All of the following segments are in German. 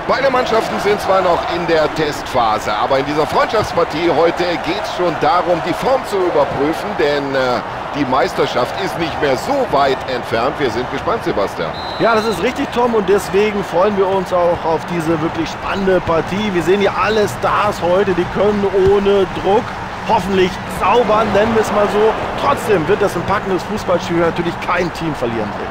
Beide Mannschaften sind zwar noch in der Testphase, aber in dieser Freundschaftspartie heute geht es schon darum, die Form zu überprüfen, denn die Meisterschaft ist nicht mehr so weit entfernt. Wir sind gespannt, Sebastian. Ja, das ist richtig, Tom, und deswegen freuen wir uns auch auf diese wirklich spannende Partie. Wir sehen hier alle Stars heute, die können ohne Druck hoffentlich zaubern, nennen wir es mal so. Trotzdem wird das ein packendes Fußballspiel, natürlich kein Team verlieren will.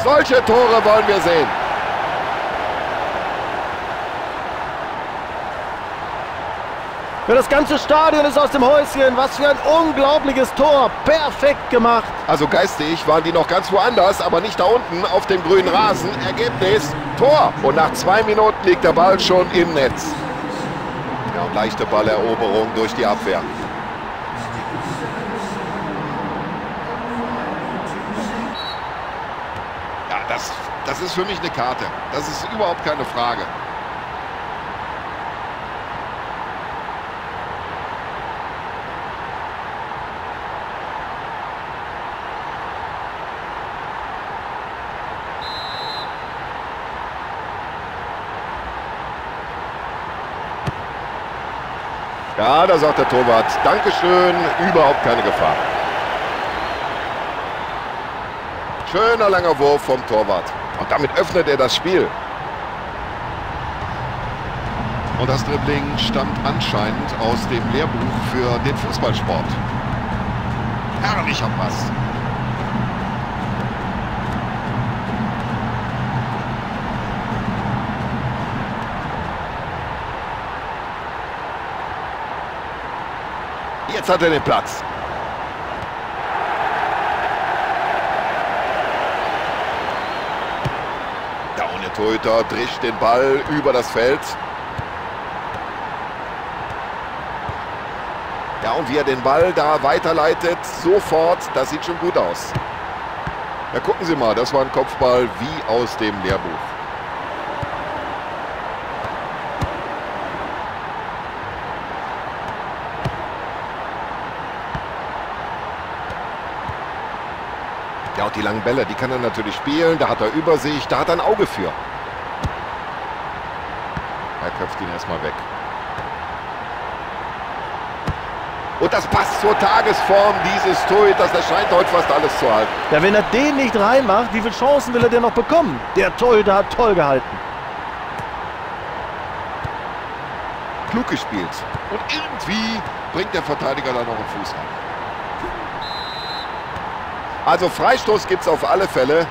Solche Tore wollen wir sehen. Ja, das ganze Stadion ist aus dem Häuschen. Was für ein unglaubliches Tor. Perfekt gemacht. Also geistig waren die noch ganz woanders, aber nicht da unten auf dem grünen Rasen. Ergebnis, Tor. Und nach 2 Minuten liegt der Ball schon im Netz. Ja, und leichte Balleroberung durch die Abwehr. Ja, das ist für mich eine Karte. Das ist überhaupt keine Frage. Ja, da sagt der Torwart, Dankeschön, überhaupt keine Gefahr. Schöner langer Wurf vom Torwart. Und damit öffnet er das Spiel. Und das Dribbling stammt anscheinend aus dem Lehrbuch für den Fußballsport. Herrlicher Pass. Jetzt hat er den Platz. Ja, und der Torhüter drischt den Ball über das Feld. Ja, und wie er den Ball da weiterleitet, sofort, das sieht schon gut aus. Ja, gucken Sie mal, das war ein Kopfball wie aus dem Lehrbuch. Ja, und die langen Bälle, die kann er natürlich spielen. Da hat er Übersicht, da hat er ein Auge für. Er köpft ihn erstmal weg. Und das passt zur Tagesform dieses Torhüters. Das scheint heute fast alles zu halten. Ja, wenn er den nicht reinmacht, wie viele Chancen will er denn noch bekommen? Der Torhüter hat toll gehalten. Klug gespielt. Und irgendwie bringt der Verteidiger da noch einen Fuß rein. Also Freistoß gibt es auf alle Fälle.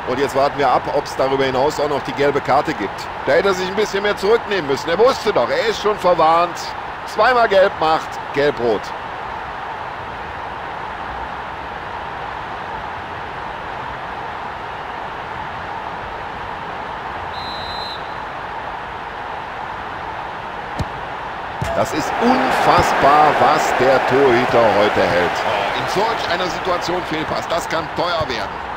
Und jetzt warten wir ab, ob es darüber hinaus auch noch die gelbe Karte gibt. Da hätte er sich ein bisschen mehr zurücknehmen müssen. Er wusste doch, er ist schon verwarnt. Zweimal gelb macht, gelb-rot. Das ist unfassbar, was der Torhüter heute hält. In solch einer Situation Fehlpass, das kann teuer werden.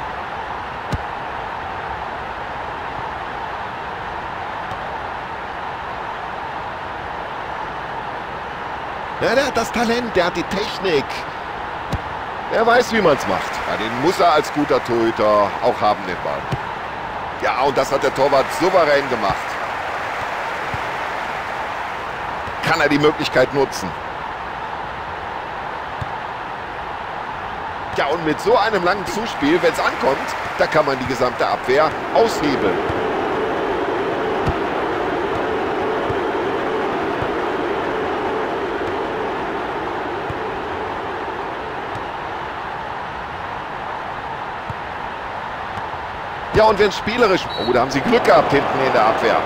Ja, der hat das Talent, der hat die Technik. Er weiß, wie man es macht. Ja, den muss er als guter Torhüter auch haben, den Ball. Ja, und das hat der Torwart souverän gemacht. Kann er die Möglichkeit nutzen. Ja, und mit so einem langen Zuspiel, wenn es ankommt, da kann man die gesamte Abwehr aushebeln. Ja, und wenn spielerisch... Oh, da haben sie Glück gehabt hinten in der Abwehr.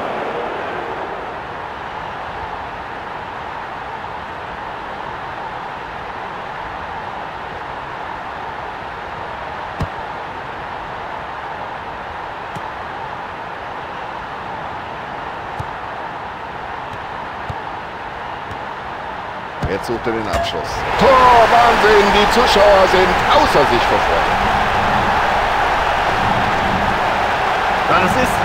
Jetzt sucht er den Abschluss. Tor, Wahnsinn, die Zuschauer sind außer sich vor Freude. Ja, das ist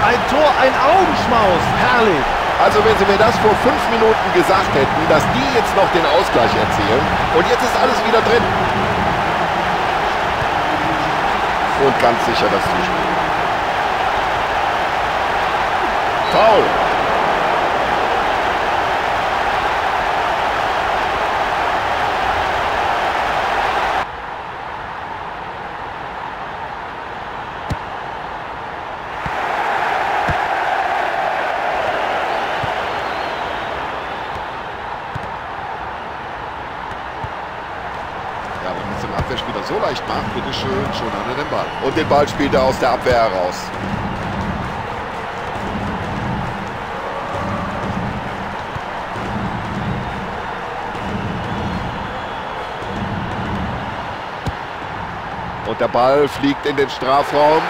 ein Tor, ein Augenschmaus. Herrlich. Also wenn Sie mir das vor 5 Minuten gesagt hätten, dass die jetzt noch den Ausgleich erzielen und jetzt ist alles wieder drin. und ganz sicher das Zuspiel. Foul. Ja, wenn es dem Abwehrspieler so leicht macht, bitteschön, schon hat er den Ball. Und den Ball spielt er aus der Abwehr heraus. Und der Ball fliegt in den Strafraum.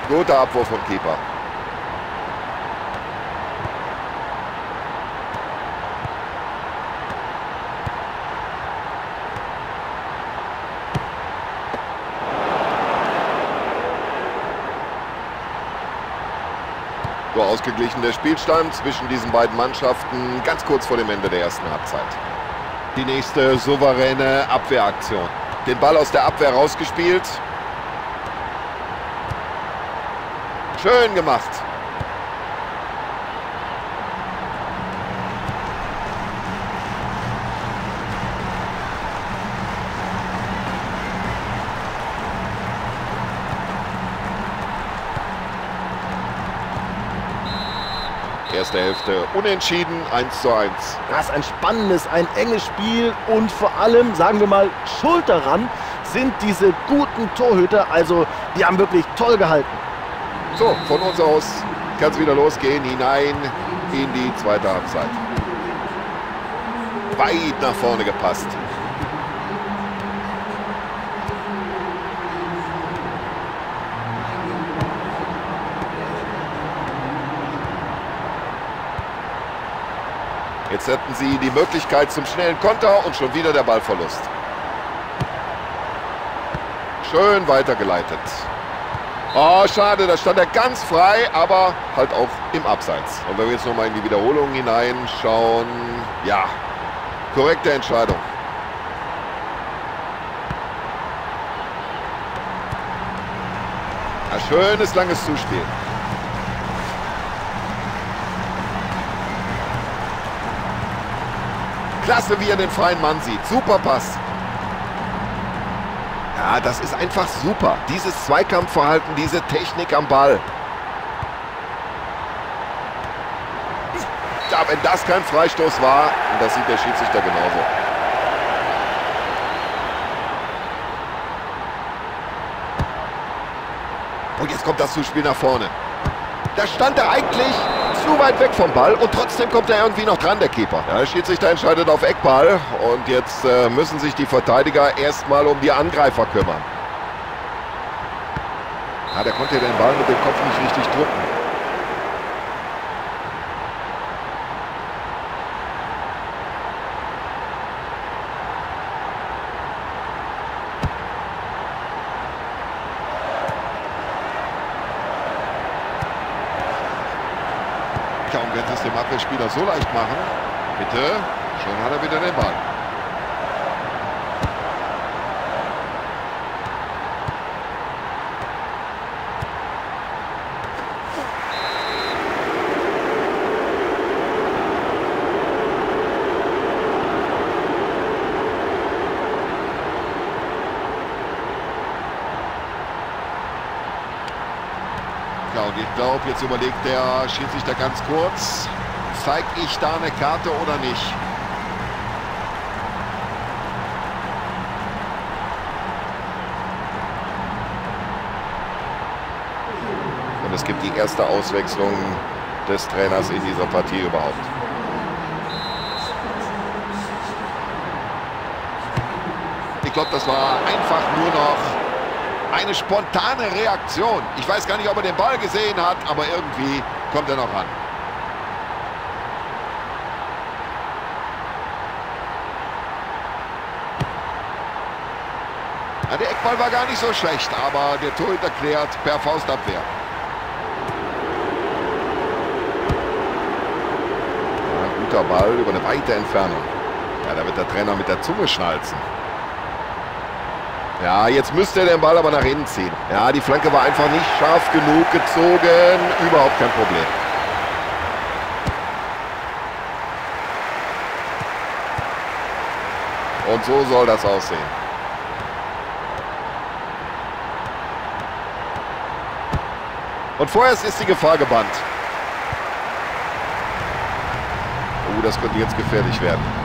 Guter Abwurf vom Keeper. So ausgeglichen der Spielstand zwischen diesen beiden Mannschaften ganz kurz vor dem Ende der ersten Halbzeit. Die nächste souveräne Abwehraktion. Den Ball aus der Abwehr rausgespielt. Schön gemacht. Erste Hälfte unentschieden, 1:1. Das ist ein spannendes, ein enges Spiel und vor allem, sagen wir mal, schuld daran sind diese guten Torhüter. Also, die haben wirklich toll gehalten. So, von uns aus kann es wieder losgehen, hinein in die zweite Halbzeit. Weit nach vorne gepasst. Jetzt hätten sie die Möglichkeit zum schnellen Konter und schon wieder der Ballverlust. Schön weitergeleitet. Oh, schade, da stand er ganz frei, aber halt auch im Abseits. Und wenn wir jetzt nochmal in die Wiederholung hineinschauen, ja, korrekte Entscheidung. Ja, schönes, langes Zuspiel. Klasse, wie er den freien Mann sieht. Super Pass. Ja, das ist einfach super. Dieses Zweikampfverhalten, diese Technik am Ball. Ja, wenn das kein Freistoß war, und das sieht der Schiedsrichter genauso. Und jetzt kommt das Zuspiel nach vorne. Da stand er eigentlich zu weit weg vom Ball und trotzdem kommt er irgendwie noch dran, der Keeper. Ja, der Schiedsrichter entscheidet auf Eckball und jetzt müssen sich die Verteidiger erstmal um die Angreifer kümmern. Ja, der konnte den Ball mit dem Kopf nicht richtig drücken. Ja, und wenn sie es dem Abwehrspieler so leicht machen, bitte, schon hat er wieder den Ball. Ja, und ich glaube, jetzt überlegt der Schiedsrichter ganz kurz, zeige ich da eine Karte oder nicht? Und es gibt die erste Auswechslung des Trainers in dieser Partie überhaupt. Ich glaube, das war einfach nur noch eine spontane Reaktion. Ich weiß gar nicht, ob er den Ball gesehen hat, aber irgendwie kommt er noch ran. Ja, der Eckball war gar nicht so schlecht, aber der Torhüter klärt per Faustabwehr. Ja, guter Ball über eine weite Entfernung. Ja, da wird der Trainer mit der Zunge schnalzen. Ja, jetzt müsste er den Ball aber nach innen ziehen. Ja, die Flanke war einfach nicht scharf genug gezogen. Überhaupt kein Problem. Und so soll das aussehen. Und vorerst ist die Gefahr gebannt. Oh, das könnte jetzt gefährlich werden.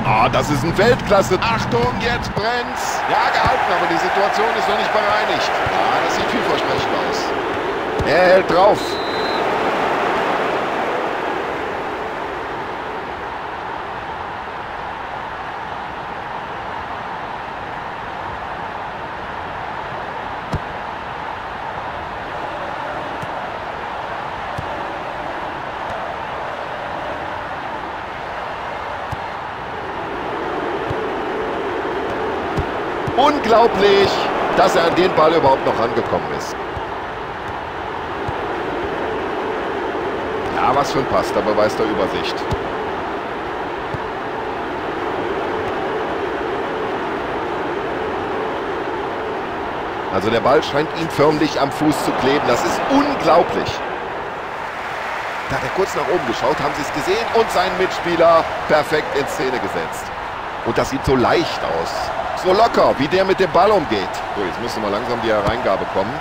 Ah, das ist ein Weltklasse. Achtung, jetzt brennt's. Ja, gehalten, aber die Situation ist noch nicht bereinigt. Ja, das sieht vielversprechend aus. Er hält drauf. Unglaublich, dass er an den Ball überhaupt noch rangekommen ist. Ja, was für ein Pass, da beweist er Übersicht. Also der Ball scheint ihm förmlich am Fuß zu kleben. Das ist unglaublich. Da hat er kurz nach oben geschaut, haben Sie es gesehen? Und seinen Mitspieler perfekt in Szene gesetzt. Und das sieht so leicht aus. So locker, wie der mit dem Ball umgeht. So, jetzt müsste mal langsam die Hereingabe kommen.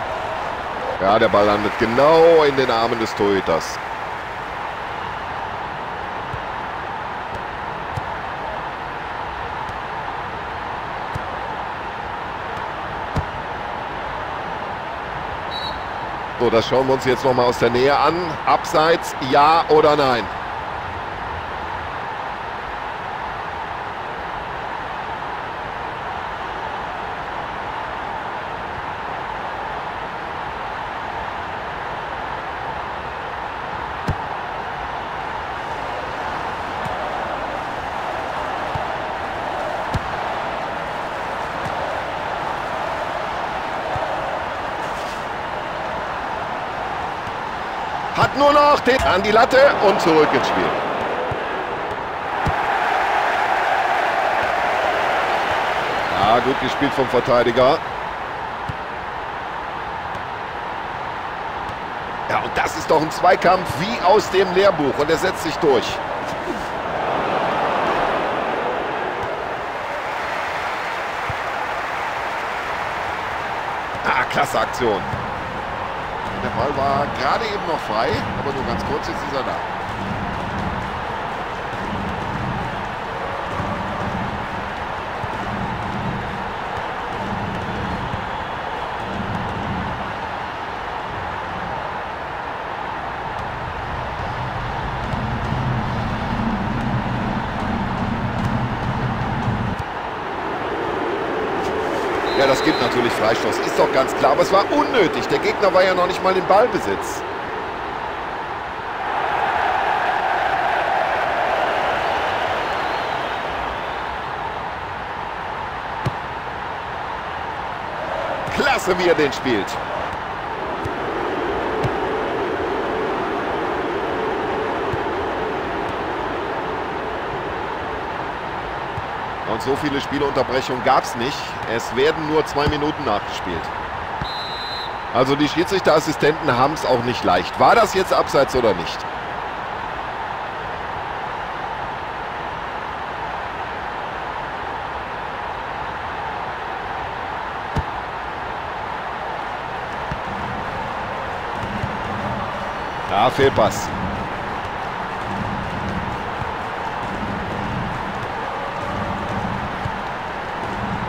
Ja, der Ball landet genau in den Armen des Torhüters. So, das schauen wir uns jetzt nochmal aus der Nähe an. Abseits, ja oder nein? Hat nur noch den an die Latte und zurück ins Spiel. Ja, gut gespielt vom Verteidiger. Ja, und das ist doch ein Zweikampf wie aus dem Lehrbuch. Und er setzt sich durch. Ah, klasse Aktion. Der Ball war gerade eben noch frei, aber nur ganz kurz, jetzt ist er da. Ja, das gibt natürlich Freistoß, ist doch ganz klar, aber es war unnötig. Der Gegner war ja noch nicht mal im Ballbesitz. Klasse, wie er den spielt. Und so viele Spielunterbrechungen gab es nicht. Es werden nur 2 Minuten nachgespielt. Also die Schiedsrichterassistenten haben es auch nicht leicht. War das jetzt abseits oder nicht? Ja, Fehlpass.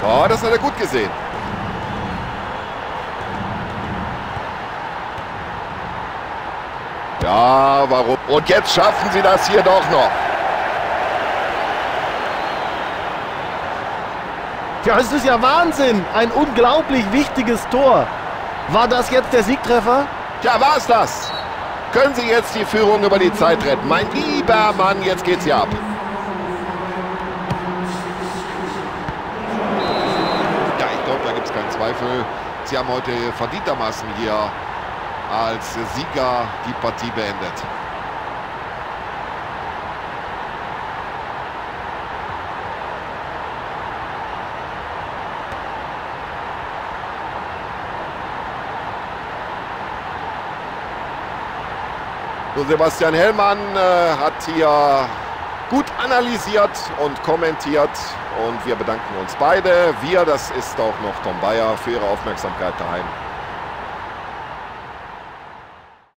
Oh, das hat er gut gesehen. Ja, warum? Und jetzt schaffen sie das hier doch noch. Ja, es ist ja Wahnsinn. Ein unglaublich wichtiges Tor. War das jetzt der Siegtreffer? Ja, war es das? Können Sie jetzt die Führung über die Zeit retten? Mein lieber Mann, jetzt geht's hier ab. Ja, ich glaube, da gibt es keinen Zweifel. Sie haben heute verdientermaßen hier als Sieger die Partie beendet. So, Sebastian Hellmann hat hier gut analysiert und kommentiert und wir bedanken uns beide. Wir, das ist auch noch Tom Bayer, für Ihre Aufmerksamkeit daheim.